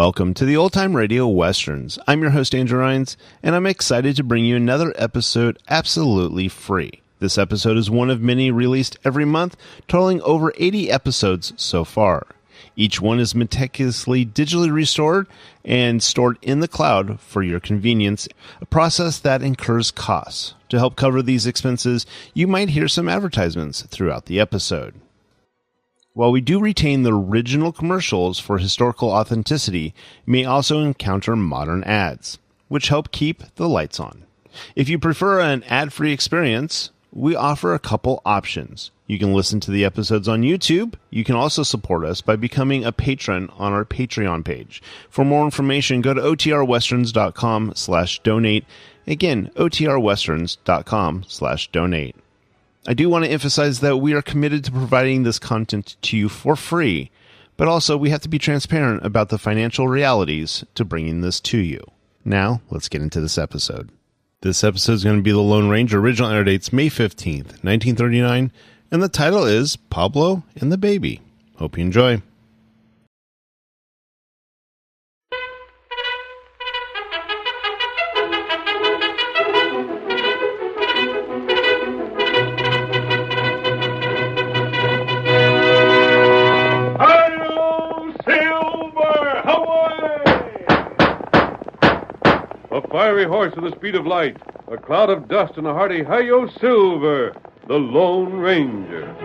Welcome to the Old Time Radio Westerns. I'm your host, Andrew Rines, and I'm excited to bring you another episode absolutely free. This episode is one of many released every month, totaling over 80 episodes so far. Each one is meticulously digitally restored and stored in the cloud for your convenience, a process that incurs costs. To help cover these expenses, you might hear some advertisements throughout the episode. While we do retain the original commercials for historical authenticity, you may also encounter modern ads, which help keep the lights on. If you prefer an ad-free experience, we offer a couple options. You can listen to the episodes on YouTube. You can also support us by becoming a patron on our Patreon page. For more information, go to otrwesterns.com/donate. Again, otrwesterns.com/donate. I do want to emphasize that we are committed to providing this content to you for free, but also we have to be transparent about the financial realities to bringing this to you. Now, let's get into this episode. This episode is going to be The Lone Ranger. Original air dates May 15th, 1939, and the title is Pablo and the Baby. Hope you enjoy. A fiery horse with the speed of light, a cloud of dust, and a hearty Hi-Yo Silver, the Lone Ranger.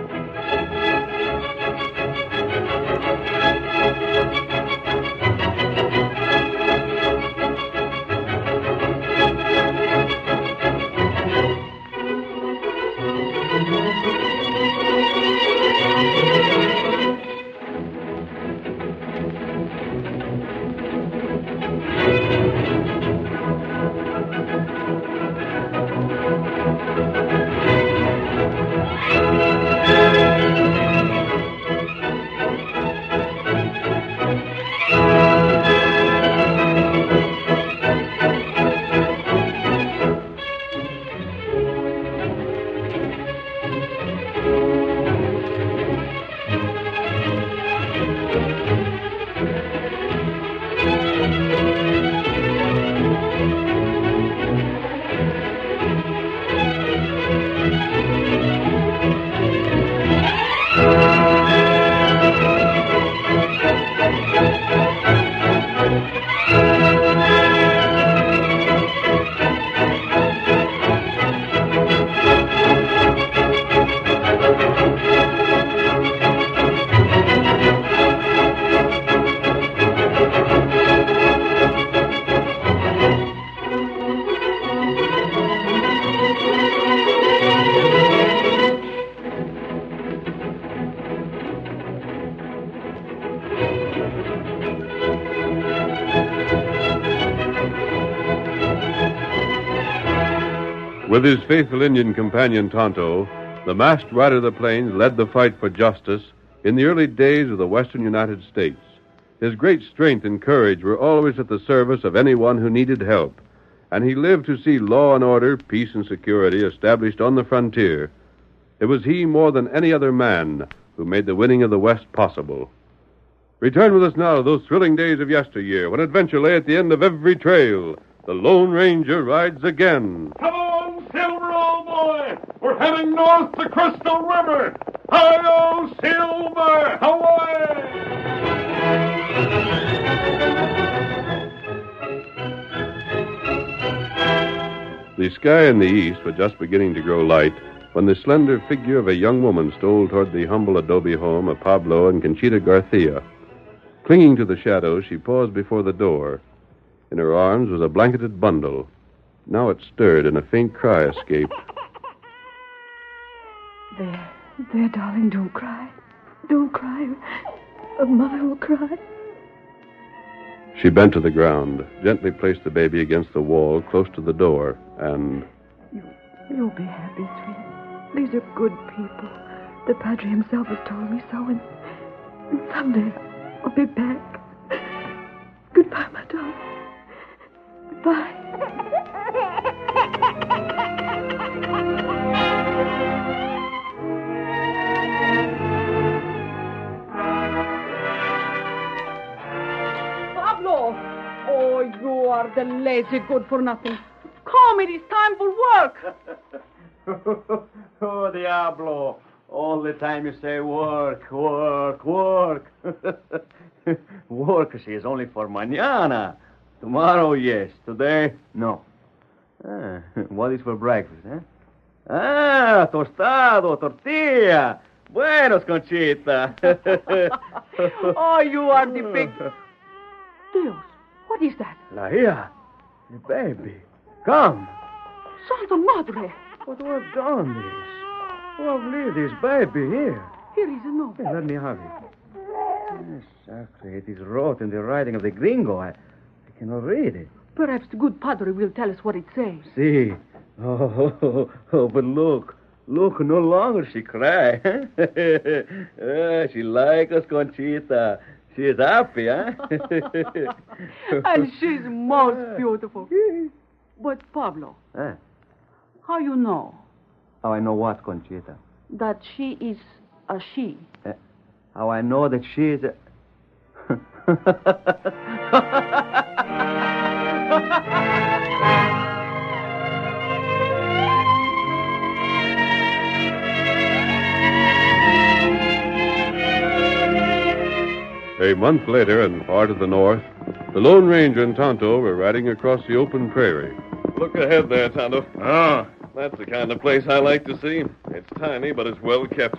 With his faithful Indian companion Tonto, the masked rider of the plains led the fight for justice in the early days of the western United States. His great strength and courage were always at the service of anyone who needed help, and he lived to see law and order, peace and security established on the frontier. It was he more than any other man who made the winning of the West possible. Return with us now to those thrilling days of yesteryear when adventure lay at the end of every trail. The Lone Ranger rides again. Come on, Silver, old boy! We're heading north to Crystal River! Hi-yo, Silver! Away! The sky in the east was just beginning to grow light when the slender figure of a young woman stole toward the humble adobe home of Pablo and Conchita Garcia. Clinging to the shadows, she paused before the door. In her arms was a blanketed bundle. Now it stirred and a faint cry escaped. There, darling, don't cry. Don't cry. A mother will cry. She bent to the ground, gently placed the baby against the wall close to the door, and... You'll be happy, sweet. These are good people. The Padre himself has told me so, and someday I'll be back. Goodbye, my darling. Goodbye. Pablo! Pablo! Oh, you are the lazy good-for-nothing. Come, it is time for work. Oh, Diablo. All the time you say work, work, work. Work, she is only for mañana. Tomorrow, yes. Today, no. What is for breakfast, eh? Tostado, tortilla. Buenos, Conchita. Oh, you are the big... Dios, what is that? La hija, the baby. Come. Santa Madre. What do I have done this? Who have leave this baby here? Here is a note. Hey, let me have it. Exactly. It is wrote in the writing of the gringo. I cannot read it. Perhaps the good padre will tell us what it says. See. But look. Look, no longer she cry. She like us, Conchita. She is happy, huh? And she's most beautiful. But, Pablo, how you know How I know what, Conchita? that she is a she? How I know that she is a... A month later, in far to the north, the Lone Ranger and Tonto were riding across the open prairie. Look ahead there, Tonto. Oh. That's the kind of place I like to see. It's tiny, but it's well kept.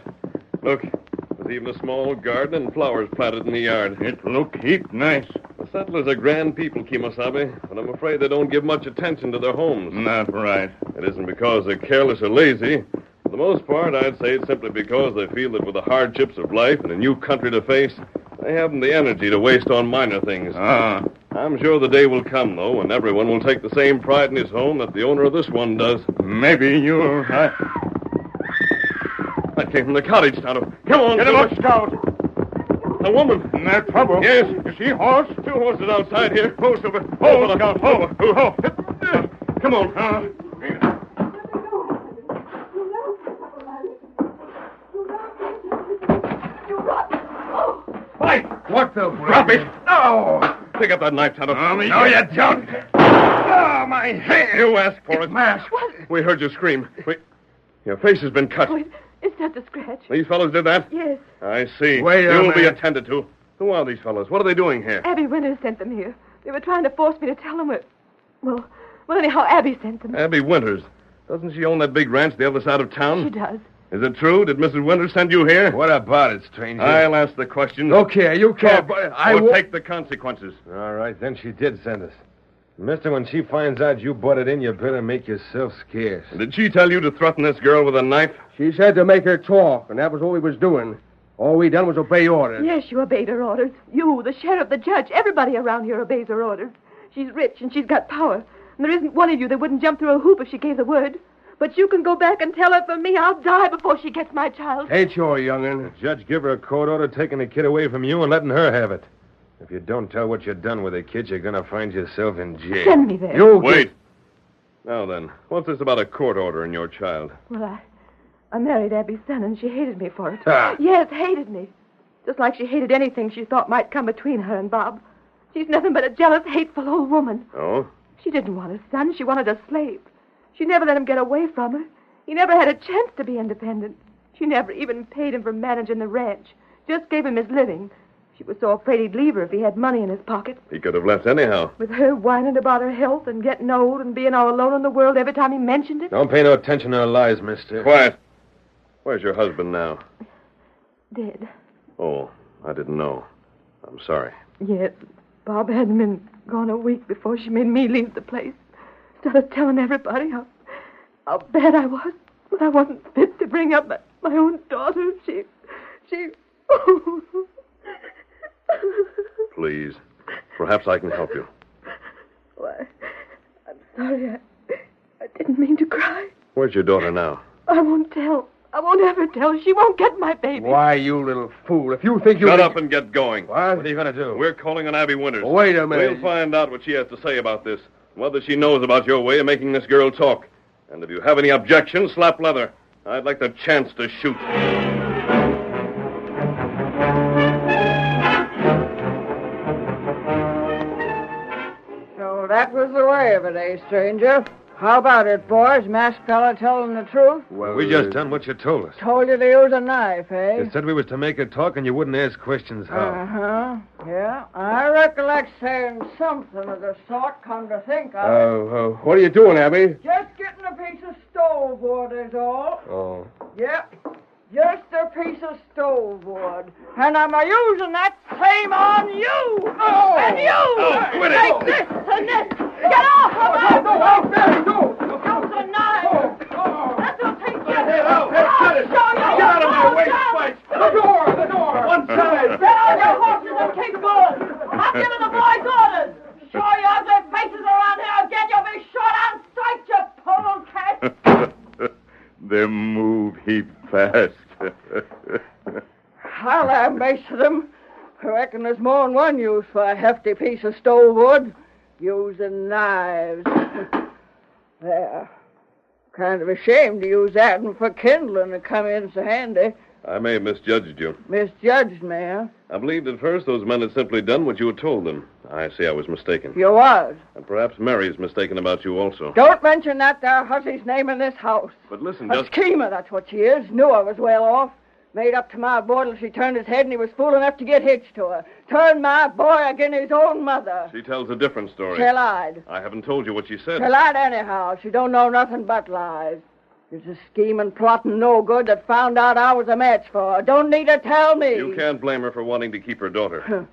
Look, there's even a small garden and flowers planted in the yard. It look heap nice. The settlers are grand people, Kimosabe, but I'm afraid they don't give much attention to their homes. Not right. It isn't because they're careless or lazy. For the most part, I'd say it's simply because they feel that with the hardships of life and a new country to face, they haven't the energy to waste on minor things. I'm sure the day will come, though, when everyone will take the same pride in his home that the owner of this one does. Maybe you're right. That came from the cottage, Tonto. Come on, Get him up, Scout. A woman. In that trouble. Yes. You see horse? Two horses outside here. Ho, Silver. Ho, Scout. Ho. Ho. Come on. Fight. What the... Drop it. No. Pick up that knife, Tonto. No, you don't. Oh, my head. You asked for it. Mask. We heard you scream. Your face has been cut. Oh, it's just a scratch. These fellows did that? Yes. I see. Wait a You'll be minute. attended to. Who are these fellows? What are they doing here? Abby Winters sent them here. They were trying to force me to tell them Well, anyhow, Abby sent them. Abby Winters. Doesn't she own that big ranch the other side of town? She does. Is it true? Did Mrs. Winters send you here? What about it, stranger? I'll ask the questions. Okay, you can't. I will take the consequences. All right, then she did send us. Mister, when she finds out you butted in, you better make yourself scarce. Did she tell you to threaten this girl with a knife? She said to make her talk, and that was what we was doing. All we done was obey orders. Yes, you obeyed her orders. You, the sheriff, the judge, everybody around here obeys her orders. She's rich and she's got power. And there isn't one of you that wouldn't jump through a hoop if she gave the word. But you can go back and tell her for me I'll die before she gets my child. Ain't sure, young'un. Judge give her a court order taking the kid away from you and letting her have it. If you don't tell what you've done with the kid, you're going to find yourself in jail. Send me there. You Wait. Now then, what's this about a court order and your child? Well, I married Abby's son, and she hated me for it. Ah. Yes, hated me. Just like she hated anything she thought might come between her and Bob. She's nothing but a jealous, hateful old woman. Oh? She didn't want a son. She wanted a slave. She never let him get away from her. He never had a chance to be independent. She never even paid him for managing the ranch. Just gave him his living. She was so afraid he'd leave her if he had money in his pocket. He could have left anyhow. With her whining about her health and getting old and being all alone in the world every time he mentioned it. Don't pay no attention to her lies, mister. Quiet. Where's your husband now? Dead. Oh, I didn't know. I'm sorry. Yes. Bob hadn't been gone a week before she made me leave the place. Started telling everybody how bad I was. When I wasn't fit to bring up my own daughter. She... Please. Perhaps I can help you. Why, I'm sorry. I didn't mean to cry. Where's your daughter now? I won't tell. I won't ever tell. She won't get my baby. Why, you little fool. If you think you... Shut up and get going. What? What are you going to do? We're calling on Abby Winters. Wait a minute. We'll find out what she has to say about this. Whether she knows about your way of making this girl talk. And if you have any objections, slap leather. I'd like the chance to shoot. that was the way of it, eh, stranger? How about it, boys? Masked fella telling the truth? Well, we just done what you told us. Told you to use a knife, eh? You said we was to make her talk and you wouldn't ask questions how. Uh-huh. Yeah, I recollect saying something of the sort, come to think of it. What are you doing, Abby? Just getting a piece of stove wood is all. Oh. Yep. Just a piece of stove wood. And I'm a-using that same on you! Oh! And you! Quit it! Take this and this! Get off of it! No, out there! No! Use a knife! That'll take you! I'll show you! Get out of my way, Spike! The door! One side! Get on your horses and keep going! I'm giving the boys orders! Show you ugly faces around here again, you'll be shot on sight, you polecat! They move heap fast. I'll have most of them. I reckon there's more than one use for a hefty piece of stove wood. Using knives. There. Kind of ashamed to use that one for kindling to come in so handy. I may have misjudged you. Misjudged me, huh? I believed at first those men had simply done what you had told them. I see I was mistaken. You was. And perhaps Mary's mistaken about you also. Don't mention that there hussy's name in this house. But listen, A just... schemer, that's what she is. Knew I was well off. Made up to my boy till she turned his head and he was fool enough to get hitched to her. Turned my boy against his own mother. She tells a different story. She lied. I haven't told you what she said. She lied anyhow. She don't know nothing but lies. It's a scheming, plotting no good that found out I was a match for her. Don't need to tell me. You can't blame her for wanting to keep her daughter.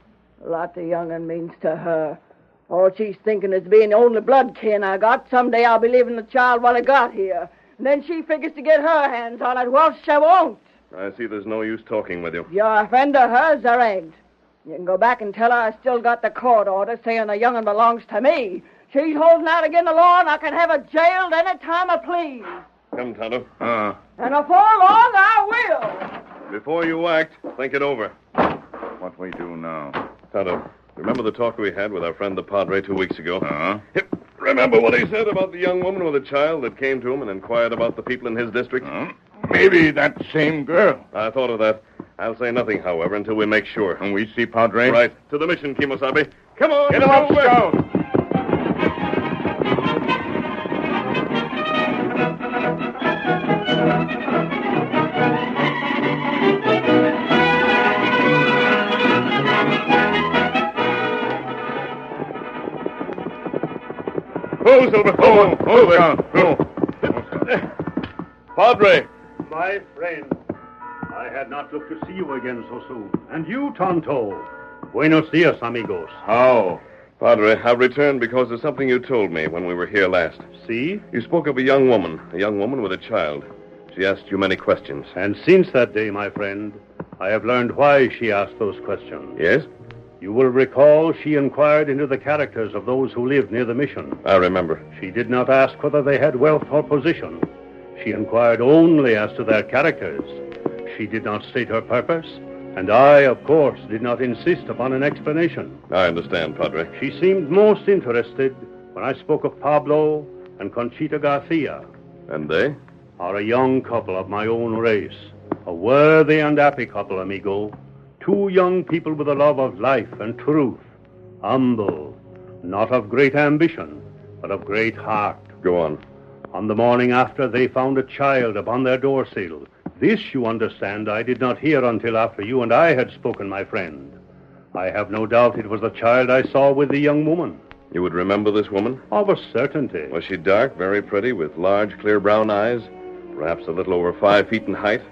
A lot the young'un means to her. All she's thinking is being the only blood kin I got. Someday I'll be leaving the child while I got here. And then she figures to get her hands on it. Well, she won't. I see there's no use talking with you. If you're a friend of hers, there ain't. You can go back and tell her I still got the court order saying the young'un belongs to me. She's holding out against the law and I can have her jailed any time I please. Come, Tonto. And before long, I will. Before you act, think it over. What we do now? Tonto, remember the talk we had with our friend the Padre 2 weeks ago? Remember what he said about the young woman with a child that came to him and inquired about the people in his district? Maybe that same girl. I thought of that. I'll say nothing, however, until we make sure. And we see Padre? Right. To the mission, Kimosabe. Come on. Get him up, Scout. Go, Silver. Go. Padre. My friend, I had not looked to see you again so soon. And you, Tonto. Buenos dias, amigos. How? Padre, I've returned because of something you told me when we were here last. See? You spoke of a young woman with a child. She asked you many questions. And since that day, my friend, I have learned why she asked those questions. Yes? You will recall she inquired into the characters of those who lived near the mission. I remember. She did not ask whether they had wealth or position. She inquired only as to their characters. She did not state her purpose, and I, of course, did not insist upon an explanation. I understand, Padre. She seemed most interested when I spoke of Pablo and Conchita Garcia. And they? Are a young couple of my own race. A worthy and happy couple, amigo. Two young people with a love of life and truth. Humble, not of great ambition, but of great heart. Go on. On the morning after, they found a child upon their doorsill. This, you understand, I did not hear until after you and I had spoken, my friend. I have no doubt it was the child I saw with the young woman. You would remember this woman? Of a certainty. Was she dark, very pretty, with large, clear brown eyes? Perhaps a little over 5 feet in height?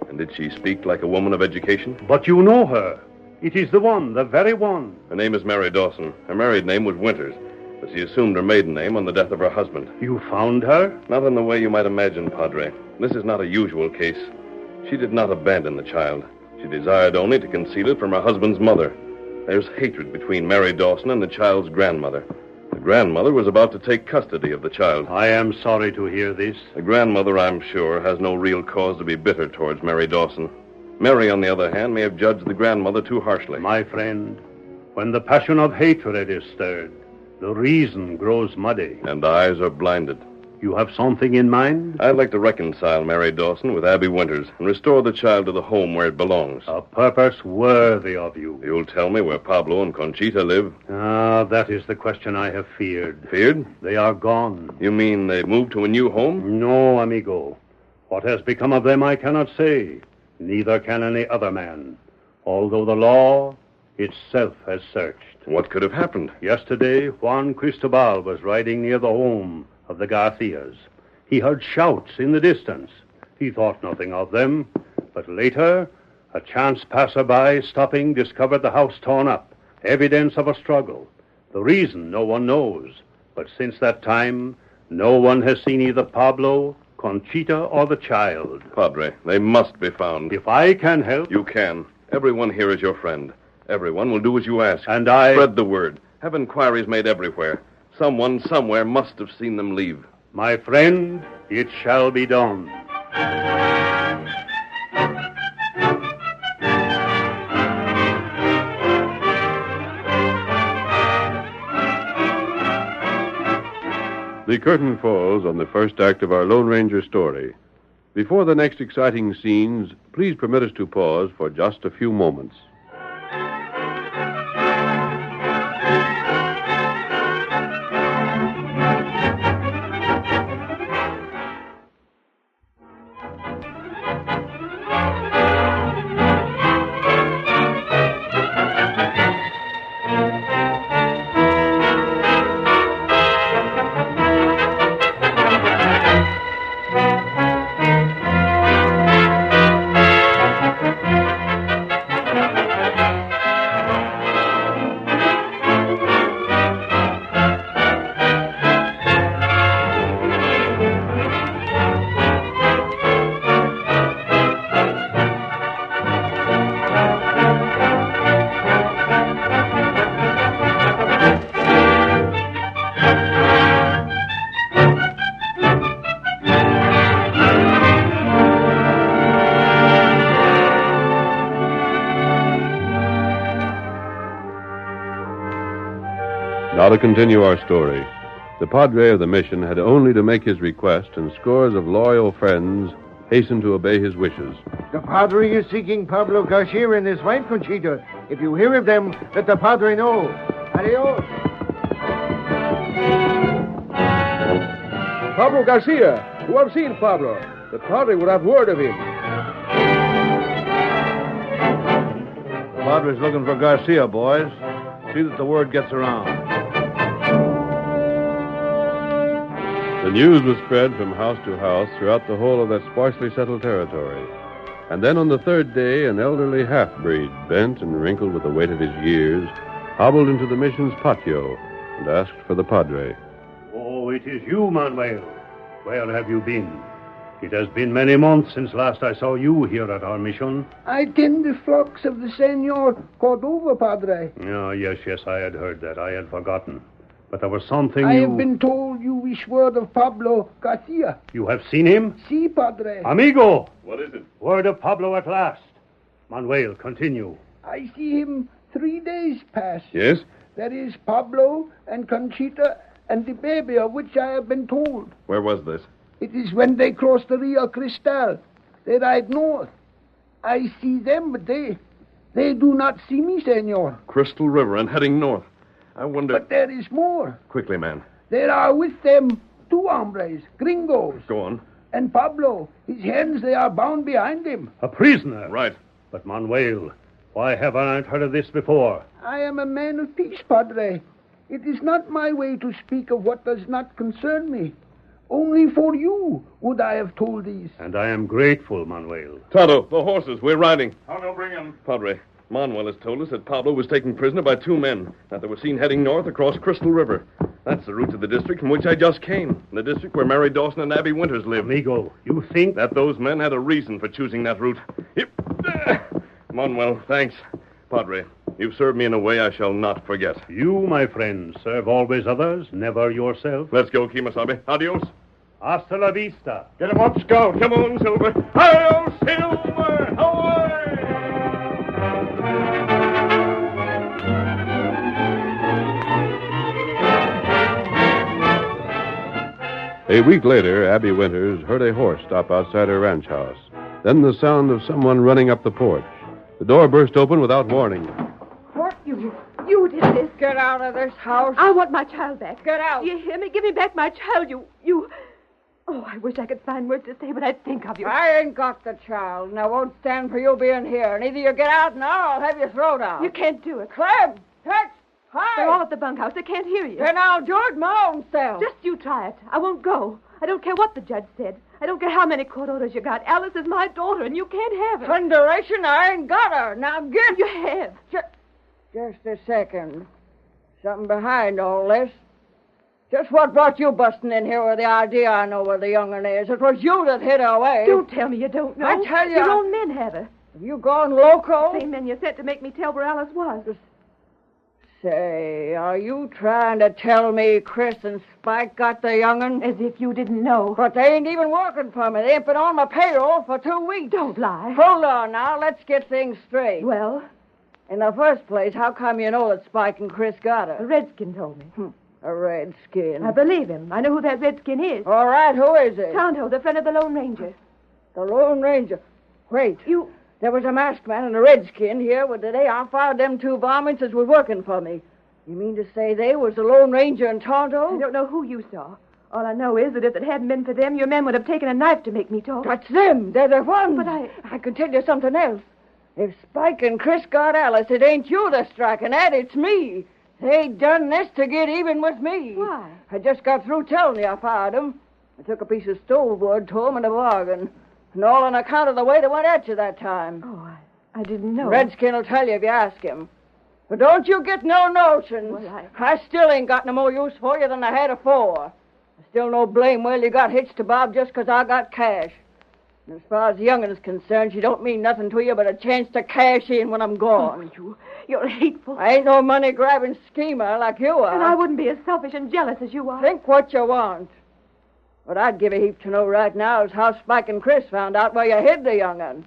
And did she speak like a woman of education? But you know her. It is the one, the very one. Her name is Mary Dawson. Her married name was Winters, but she assumed her maiden name on the death of her husband. You found her? Not in the way you might imagine, Padre. This is not a usual case. She did not abandon the child. She desired only to conceal it from her husband's mother. There's hatred between Mary Dawson and the child's grandmother. The grandmother was about to take custody of the child. I am sorry to hear this. The grandmother, I'm sure, has no real cause to be bitter towards Mary Dawson. Mary, on the other hand, may have judged the grandmother too harshly. My friend, when the passion of hatred is stirred, the reason grows muddy. And eyes are blinded. You have something in mind? I'd like to reconcile Mary Dawson with Abby Winters and restore the child to the home where it belongs. A purpose worthy of you. You'll tell me where Pablo and Conchita live? Ah, that is the question I have feared. Feared? They are gone. You mean they moved to a new home? No, amigo. What has become of them I cannot say. Neither can any other man. Although the law itself has searched. What could have happened? Yesterday, Juan Cristobal was riding near the home of the Garcias. He heard shouts in the distance. He thought nothing of them. But later, a chance passerby stopping discovered the house torn up. Evidence of a struggle. The reason no one knows. But since that time, no one has seen either Pablo, Conchita, or the child. Padre, they must be found. If I can help... You can. Everyone here is your friend. Everyone will do as you ask. And I... Spread the word. Have inquiries made everywhere. Someone somewhere must have seen them leave. My friend, it shall be done. The curtain falls on the first act of our Lone Ranger story. Before the next exciting scenes, please permit us to pause for just a few moments. Now to continue our story. The padre of the mission had only to make his request, and scores of loyal friends hastened to obey his wishes. The padre is seeking Pablo Garcia and his wife, Conchita. If you hear of them, let the padre know. Adios. Pablo Garcia. You have seen Pablo. The padre would have word of him. The padre's looking for Garcia, boys. See that the word gets around. The news was spread from house to house throughout the whole of that sparsely settled territory. And then on the third day, an elderly half-breed, bent and wrinkled with the weight of his years, hobbled into the mission's patio and asked for the padre. Oh, it is you, Manuel. Where have you been? It has been many months since last I saw you here at our mission. I tend the flocks of the Senor Cordova, Padre. Oh, yes, I had heard that. I had forgotten. But there was something I have been told you wish word of Pablo Garcia. You have seen him? Si, Padre. Amigo! What is it? Word of Pablo at last. Manuel, continue. I see him 3 days past. Yes? There is Pablo and Conchita and the baby of which I have been told. Where was this? It is when they cross the Rio Cristal. They ride north. I see them, but they do not see me, Senor. Crystal River and heading north. I wonder... But there is more. Quickly, man. There are with them 2 hombres, gringos. Go on. And Pablo, his hands, they are bound behind him. A prisoner? Right. But Manuel, why have I not heard of this before? I am a man of peace, Padre. It is not my way to speak of what does not concern me. Only for you would I have told these. And I am grateful, Manuel. Tonto, the horses. We're riding. Tonto, bring him. Padre, Manuel has told us that Pablo was taken prisoner by 2 men, that they were seen heading north across Crystal River. That's the route to the district from which I just came, the district where Mary Dawson and Abby Winters live. Amigo, you think... That those men had a reason for choosing that route. Yep. Manuel, thanks. Padre, you've served me in a way I shall not forget. You, my friend, serve always others, never yourself. Let's go, Kemosabe. Adios. Hasta la vista. Get him up, Scout. Come on, Silver. Adios, Silver. Away! A week later, Abby Winters heard a horse stop outside her ranch house. Then the sound of someone running up the porch. The door burst open without warning. What? You did this. Get out of this house. I want my child back. Get out. Do you hear me? Give me back my child. You... Oh, I wish I could find words to say what I'd think of you. I ain't got the child, and I won't stand for you being here. And either you get out now, or I'll have you thrown out. You can't do it. Clem! Tex! Hi! They're all at the bunkhouse. They can't hear you. Then I'll do it my own self. Just you try it. I won't go. I don't care what the judge said. I don't care how many court orders you got. Alice is my daughter, and you can't have her. Thunderation, I ain't got her. Now get... You have. Just a second. Something behind all this. Just what brought you busting in here with the idea I know where the young'un is? It was you that hid her away. Don't tell me you don't know. I tell you... Your own men have her. Have you gone loco? The same men you sent to make me tell where Alice was. Say, are you trying to tell me Chris and Spike got the young'un? As if you didn't know. But they ain't even working for me. They ain't been on my payroll for 2 weeks. Don't lie. Hold on now. Let's get things straight. Well? In the first place, how come you know that Spike and Chris got her? A redskin told me. A redskin. I believe him. I know who that redskin is. All right, who is it? Tonto, the friend of the Lone Ranger. The Lone Ranger? Wait. There was a masked man and a redskin here the day I fired them 2 varmints as was working for me. You mean to say they was the Lone Ranger and Tonto? I don't know who you saw. All I know is that if it hadn't been for them, your men would have taken a knife to make me talk. That's them. They're the ones. But I can tell you something else. If Spike and Chris got Alice, it ain't you that's striking at, it's me. They done this to get even with me. Why? I just got through telling you I fired them. I took a piece of stove wood to them in a bargain. And all on account of the way they went at you that time. Oh, I didn't know. Redskin will tell you if you ask him. But don't you get no notions. Well, I still ain't got no more use for you than I had afore. I still no blame well you got hitched to Bob just 'cause I got cash. And as far as the young'un's concerned, she don't mean nothing to you but a chance to cash in when I'm gone. Oh, you're hateful. I ain't no money-grabbing schemer like you are. And I wouldn't be as selfish and jealous as you are. Think what you want. What I'd give a heap to know right now is how Spike and Chris found out where you hid the young'un.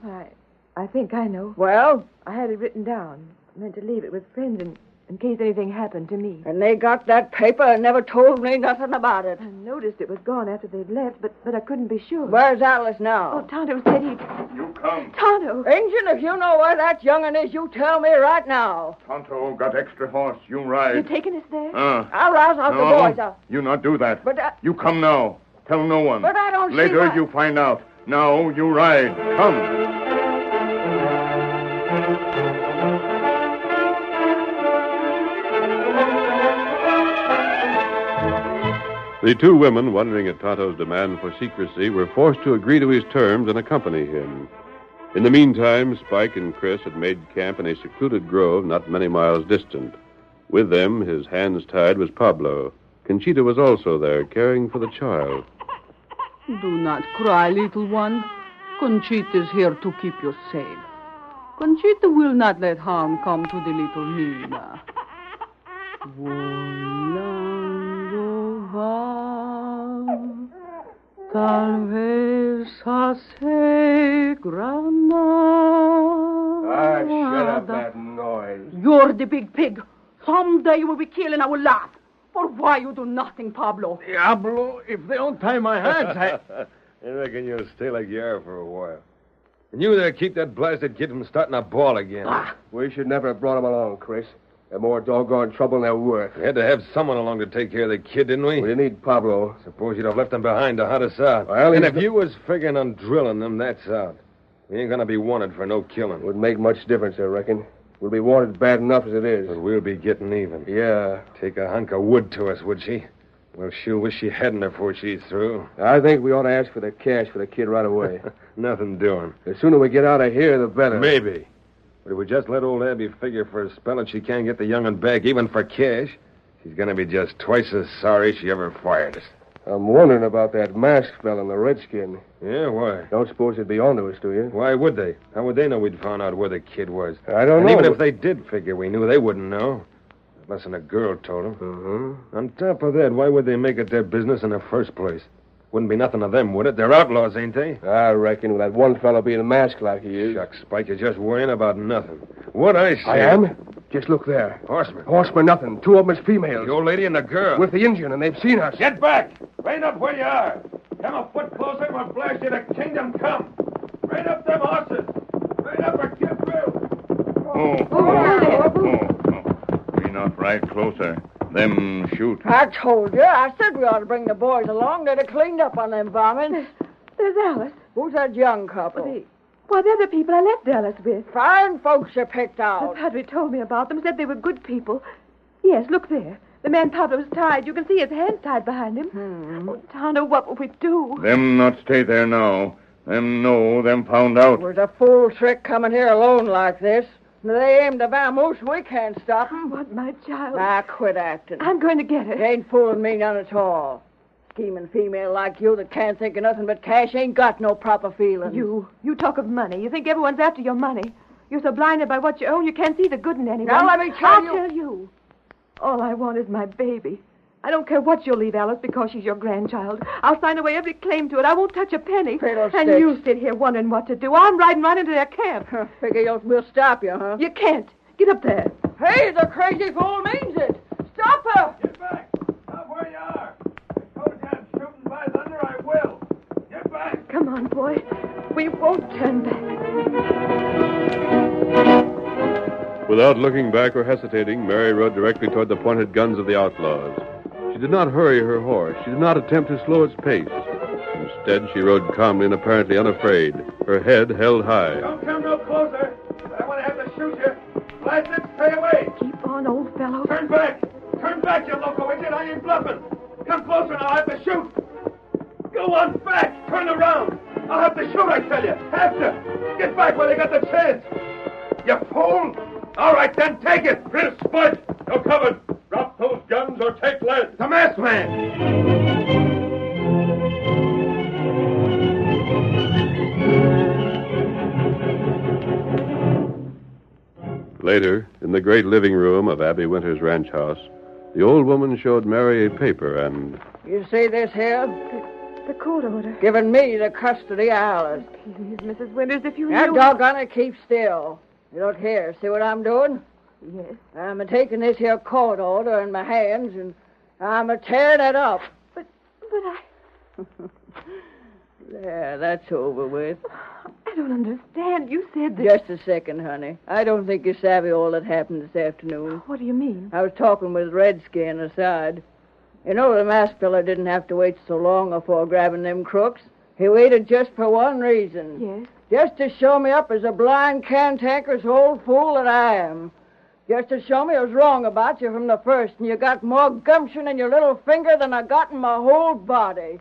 I think I know. Well? I had it written down. I meant to leave it with friends in case anything happened to me. And they got that paper and never told me nothing about it. I noticed it was gone after they'd left, but I couldn't be sure. Where's Alice now? Oh, Tonto said he'd... You come. Tonto! Injun, if you know where that young'un is, you tell me right now. Tonto got extra horse. You ride. You're taking us there? I'll rouse out the boys. You not do that. But You come now. Tell no one. But I don't see Later why... you find out. Now you ride. Come. The 2 women, wondering at Tonto's demand for secrecy, were forced to agree to his terms and accompany him. In the meantime, Spike and Chris had made camp in a secluded grove not many miles distant. With them, his hands tied, was Pablo. Conchita was also there, caring for the child. Do not cry, little one. Conchita is here to keep you safe. Conchita will not let harm come to the little Nina. Tal vez hace granada. Shut up that noise. You're the big pig. Someday you will be killing our laugh. For why you do nothing, Pablo? Diablo, if they don't tie my hands, I reckon you'll stay like you are for a while. And you there keep that blasted kid from starting a ball again. We should never have brought him along, Chris. They're more doggone trouble than they're worth. We had to have someone along to take care of the kid, didn't we? We didn't need Pablo. Suppose you'd have left him behind to hunt us out. Well, and if you was figuring on drilling them, that's out. We ain't gonna be wanted for no killing. Wouldn't make much difference, I reckon. We'll be wanted bad enough as it is. But we'll be getting even. Yeah. Take a hunk of wood to us, would she? Well, she'll wish she hadn't before she's through. I think we ought to ask for the cash for the kid right away. Nothing doing. The sooner we get out of here, the better. Maybe. But if we just let old Abby figure for a spell and she can't get the young'un back even for cash, she's gonna be just twice as sorry she ever fired us. I'm wondering about that masked fella and the redskin. Yeah, why? Don't suppose they'd be onto us, do you? Why would they? How would they know we'd found out where the kid was? I don't and know. Even if they did figure we knew, they wouldn't know. Unless a girl told them. Mm-hmm. On top of that, why would they make it their business in the first place? Wouldn't be nothing to them, would it? They're outlaws, ain't they? I reckon with that one fellow being masked like he is. Shucks, Spike, you're just worrying about nothing. What I say... I am? Just look there. Horsemen. Horsemen, nothing. Two of them is females. The old lady and the girl. With the Indian, and they've seen us. Get back! Rein up where you are. Come a foot closer and we'll blast you to kingdom come. Rein up them horses. Rein up or get through. We not right closer. Them shoot. I told you. I said we ought to bring the boys along. They'd have cleaned up on them bombings. There's Alice. Who's that young couple? Why, they're the people I left Alice with. Fine folks you picked out. The padre told me about them, said they were good people. Yes, look there. The man Pablo's tied. You can see his hands tied behind him. Oh, Tonto, what will we do? Them not stay there now. Them know, them found out. It was a fool trick coming here alone like this. If they aim to vamoose, we can't stop them. What, my child? Now, quit acting. I'm going to get her. You ain't fooling me none at all. Scheming female like you that can't think of nothing but cash ain't got no proper feelings. You talk of money. You think everyone's after your money. You're so blinded by what you own, you can't see the good in anyone. Now, let me tell you... I'll tell you. All I want is my baby. I don't care what you'll leave Alice because she's your grandchild. I'll sign away every claim to it. I won't touch a penny. Fiddlesticks. And you sit here wondering what to do. I'm riding right into their camp. Figure we'll stop you, huh? You can't. Get up there. Hey, the crazy fool means it. Stop her. Get back. Stop where you are. I told you I'm shooting by thunder. I will. Get back. Come on, boy. We won't turn back. Without looking back or hesitating, Mary rode directly toward the pointed guns of the outlaws. She did not hurry her horse. She did not attempt to slow its pace. Instead, she rode calmly and apparently unafraid, her head held high. Don't come no closer. I want to have to shoot you. Blast it, stay away. Keep on, old fellow. Turn back. Turn back, you loco idiot. I ain't bluffing. Come closer and I'll have to shoot. Go on back. Turn around. I'll have to shoot, I tell you. Have to. Get back where they got the chance. You fool. All right, then, take it. Chris, Spud, you're covered. Drop those guns or take lead. The masked man. Later, in the great living room of Abby Winter's ranch house, the old woman showed Mary a paper and... You see this here? The court order. Giving me the custody of Alice. Please, Mrs. Winters, if you Now, knew... doggone it, keep still. You don't hear. See what I'm doing? Yes. I'm taking this here court order in my hands, and I'm tearing it up. But I... There, that's over with. I don't understand. You said that... Just a second, honey. I don't think you savvy all that happened this afternoon. What do you mean? I was talking with Redskin aside. You know, the masked fella didn't have to wait so long before grabbing them crooks. He waited just for one reason. Yes? Just to show me up as a blind, cantankerous old fool that I am. Just to show me I was wrong about you from the first, and you got more gumption in your little finger than I got in my whole body.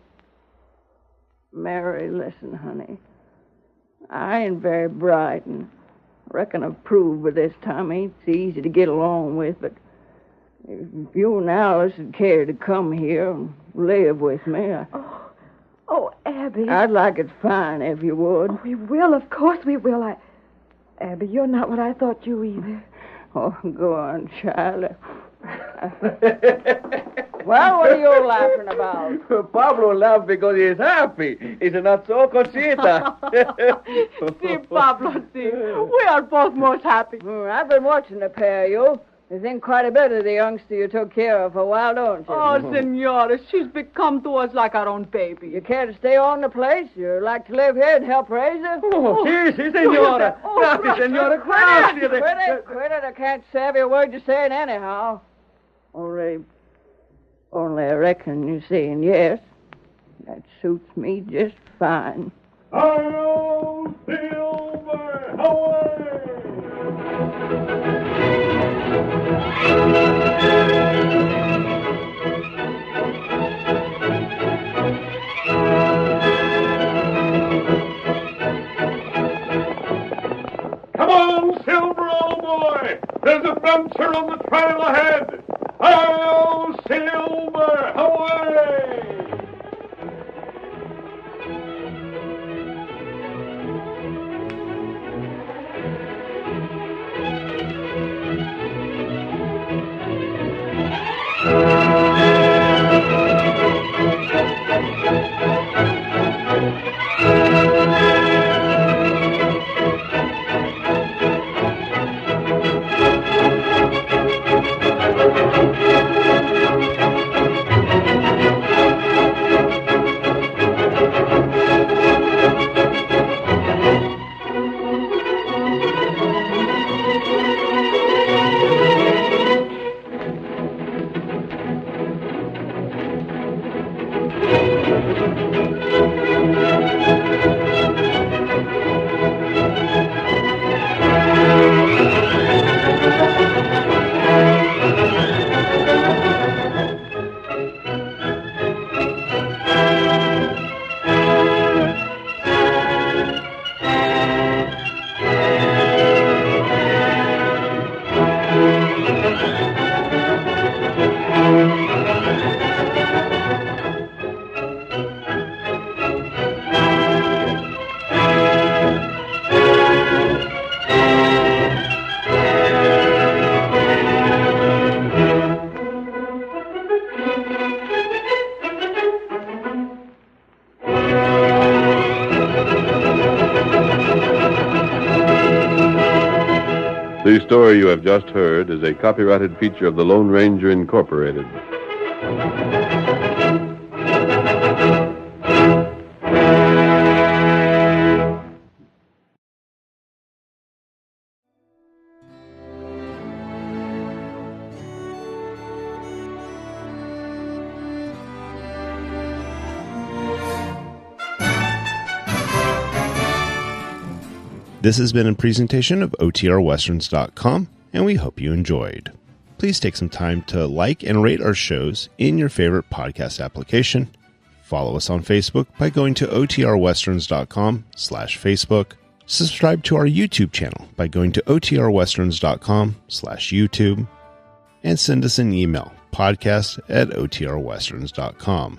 Mary, listen, honey. I ain't very bright, and I reckon I've proved by this time ain't so easy to get along with, but if you and Alice would care to come here and live with me, Oh, Abby. I'd like it fine if you would. Oh, we will, of course we will. Abby, you're not what I thought you either. Oh, go on, child. Well, what are you laughing about? Pablo laughed because he's happy. Is it not so, Conchita? See, Pablo, see. We are both most happy. I've been watching the pair of you. You think quite a bit of the youngster you took care of for a while, don't you? Oh, senora, she's become to us like our own baby. You care to stay on the place? You like to live here and help raise her? Oh, si, senora. Gracias, senora. Gracias. Quit it. I can't savvy a word you're saying anyhow. Only I reckon you're saying yes. That suits me just fine. Hello, Silver, away! Come on, Silver, old boy! There's adventure on the trail ahead! Hello, Silver, away! The story you have just heard is a copyrighted feature of the Lone Ranger Incorporated. This has been a presentation of OTRWesterns.com, and we hope you enjoyed. Please take some time to like and rate our shows in your favorite podcast application. Follow us on Facebook by going to OTRWesterns.com/Facebook. Subscribe to our YouTube channel by going to OTRWesterns.com/YouTube. And send us an email, podcast@OTRWesterns.com.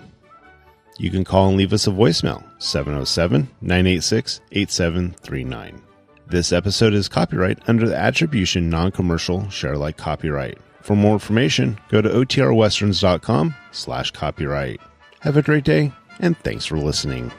You can call and leave us a voicemail, 707-986-8739. This episode is copyright under the Attribution Non-Commercial Share Alike Copyright. For more information, go to OTRWesterns.com/copyright. Have a great day, and thanks for listening.